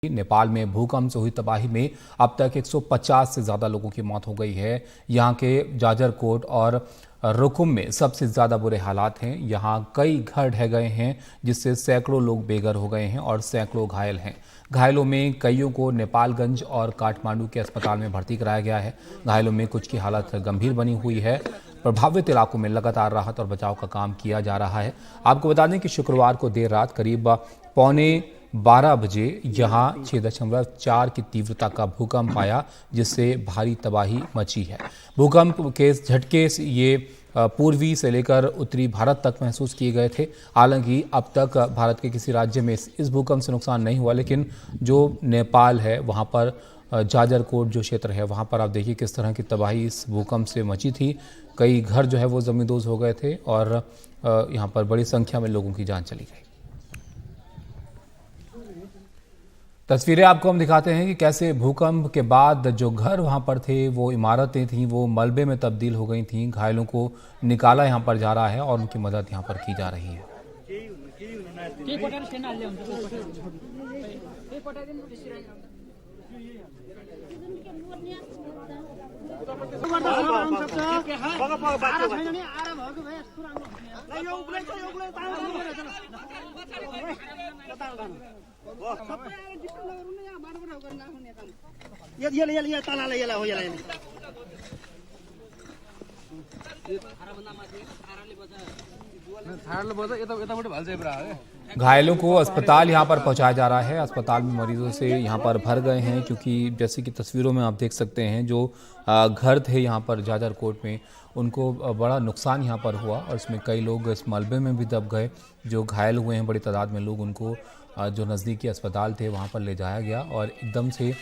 नेपाल में भूकंप से हुई तबाही में अब तक 150 से ज्यादा लोगों की मौत हो गई है। यहाँ के जाजरकोट और रुकुम में सबसे ज्यादा बुरे हालात हैं। यहाँ कई घर ढह गए हैं, जिससे सैकड़ों लोग बेघर हो गए हैं और सैकड़ों घायल हैं। घायलों में कईयों को नेपालगंज और काठमांडू के अस्पताल में भर्ती कराया गया है। घायलों में कुछ की हालत गंभीर बनी हुई है। प्रभावित इलाकों में लगातार राहत और बचाव का काम किया जा रहा है। आपको बता दें कि शुक्रवार को देर रात करीब 11:15 बजे यहाँ 6.4 की तीव्रता का भूकंप आया, जिससे भारी तबाही मची है। भूकंप के झटके ये पूर्वी से लेकर उत्तरी भारत तक महसूस किए गए थे। हालांकि अब तक भारत के किसी राज्य में इस भूकंप से नुकसान नहीं हुआ, लेकिन जो नेपाल है वहाँ पर जाजरकोट जो क्षेत्र है वहाँ पर आप देखिए किस तरह की तबाही इस भूकंप से मची थी। कई घर जो है वो जमींदोज हो गए थे और यहाँ पर बड़ी संख्या में लोगों की जान चली गई। तस्वीरें आपको हम दिखाते हैं कि कैसे भूकंप के बाद जो घर वहां पर थे, वो इमारतें थीं, वो मलबे में तब्दील हो गई थीं। घायलों को निकाला यहां पर जा रहा है और उनकी मदद यहां पर की जा रही है। घायलों को अस्पताल यहां पर पहुंचाया जा रहा है। अस्पताल में मरीजों से यहां पर भर गए हैं, क्योंकि जैसे कि तस्वीरों में आप देख सकते हैं जो घर थे यहां पर जाजरकोट में, उनको बड़ा नुकसान यहां पर हुआ और इसमें कई लोग इस मलबे में भी दब गए। जो घायल हुए हैं बड़ी तादाद में लोग, उनको जो नज़दीकी अस्पताल थे वहां पर ले जाया गया और एकदम से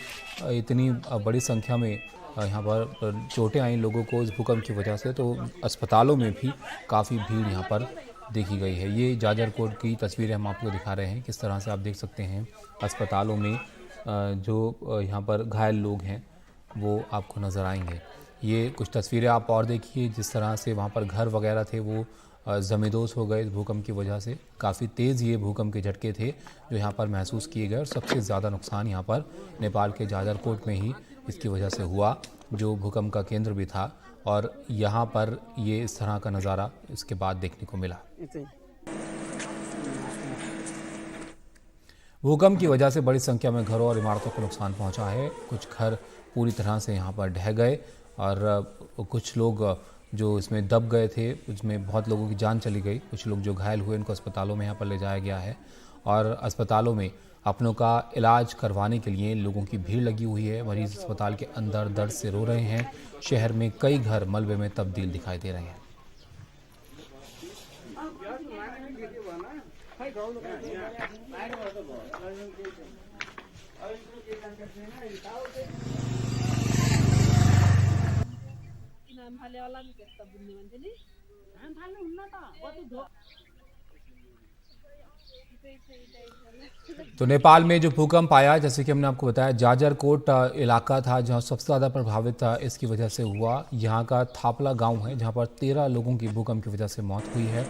इतनी बड़ी संख्या में यहाँ पर चोटें आई लोगों को इस भूकंप की वजह से, तो अस्पतालों में भी काफ़ी भीड़ यहाँ पर देखी गई है। ये जाजरकोट की तस्वीरें हम आपको दिखा रहे हैं। किस तरह से आप देख सकते हैं अस्पतालों में जो यहाँ पर घायल लोग हैं वो आपको नज़र आएंगे। ये कुछ तस्वीरें आप और देखिए जिस तरह से वहाँ पर घर वगैरह थे वो जमींदोज हो गए इस भूकंप की वजह से। काफ़ी तेज़ ये भूकंप के झटके थे जो यहाँ पर महसूस किए गए और सबसे ज़्यादा नुकसान यहाँ पर नेपाल के जाजरकोट में ही इसकी वजह से हुआ, जो भूकंप का केंद्र भी था। और यहाँ पर ये इस तरह का नज़ारा इसके बाद देखने को मिला। भूकंप की वजह से बड़ी संख्या में घरों और इमारतों को नुकसान पहुंचा है। कुछ घर पूरी तरह से यहाँ पर ढह गए और कुछ लोग जो इसमें दब गए थे उसमें बहुत लोगों की जान चली गई। कुछ लोग जो घायल हुए उनको अस्पतालों में यहाँ पर ले जाया गया है और अस्पतालों में अपनों का इलाज करवाने के लिए लोगों की भीड़ लगी हुई है। मरीज अस्पताल के अंदर दर्द से रो रहे हैं। शहर में कई घर मलबे में तब्दील दिखाई दे रहे हैं। तो नेपाल में जो भूकंप आया, जैसे कि हमने आपको बताया, जाजरकोट इलाका था जहां सबसे ज़्यादा प्रभावित था इसकी वजह से हुआ। यहां का थापला गांव है जहां पर 13 लोगों की भूकंप की वजह से मौत हुई है।